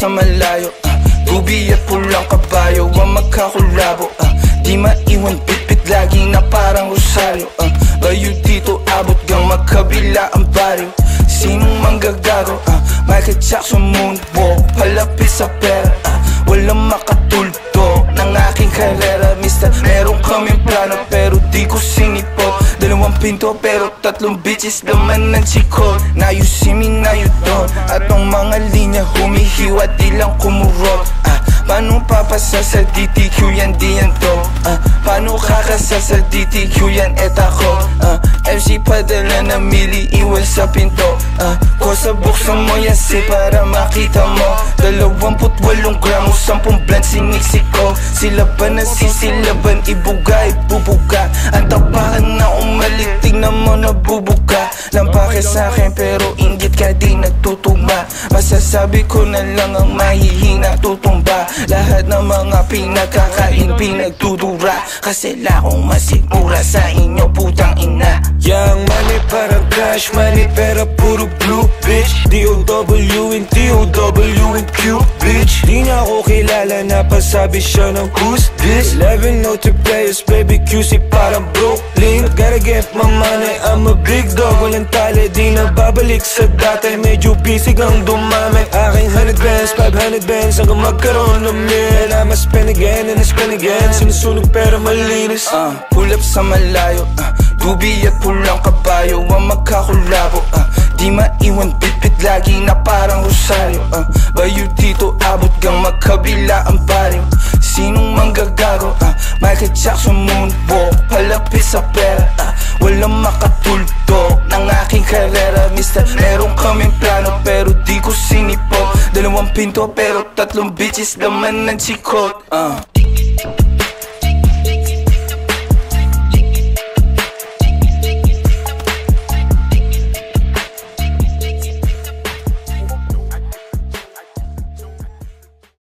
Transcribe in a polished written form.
sa malayo, tubi at pulang kabayo ang magkakulabo. Di maiwan pitpit lagi na parang rosaryo. Layo dito abot gang magkabila ang baryo. Sinong manggagago? Michael Jackson moonwalk, palapit sa pera. Walang makatulto ng aking karera, mister. Meron kaming plano pero di ko sinipot. 2 pinto pero 3 bitches naman ng chikot. Now you see me, now you don't. At ang mga linya humihiwa, di lang kumurot. Paano papasa sa DTQ yan, di yan to. Paano kakasal sa DTQ yan, et ako. MC padala na mili, iwan sa pinto. Kosa buksan mo yan si para makita mo. 28 gramo, 10 blunt siniksik ko. Sila ba nasisilaban, ibuga, ibubuga. Ang tapakan na umalit, tignan mo nabubuga. Lampake sa'kin pero inggit ka di nagtutugma. Masasabi ko na lang ang mahihina tutumba. Lahat ng mga pinagkakain pinagdudura. Kasi lakong masigura sa inyo putang ina. Young money parang cash money pero puro blue bitch. D-O-W and T-O-W and Q bitch. Di niya ako kilala na pasabi siya ng who's this. 11 note players baby QC parang Brooklyn. Gotta get my money, I'm a big dog. Walang tali di na babalik sa dati. Medyo busy kang dumami. Aking 100 bands, 500 bands hanggang magkaroon ng mil. I'ma spend again and I spend again. Sinusunog pero malinis. Pull up sa malayo, tubi at pulang kabayo ang magkakulabo. Di maiwan bitbit lagi na parang rosaryo. Bayo dito abot gang magkabila ang baryo. Sinong manggagago? Michael Jackson moonwalk, palapit sa pera. Walang makatulto ng aking karera, mister. Meron kaming plano pero di ko sinipot. 2 pinto pero 3 bitches naman ng chikot.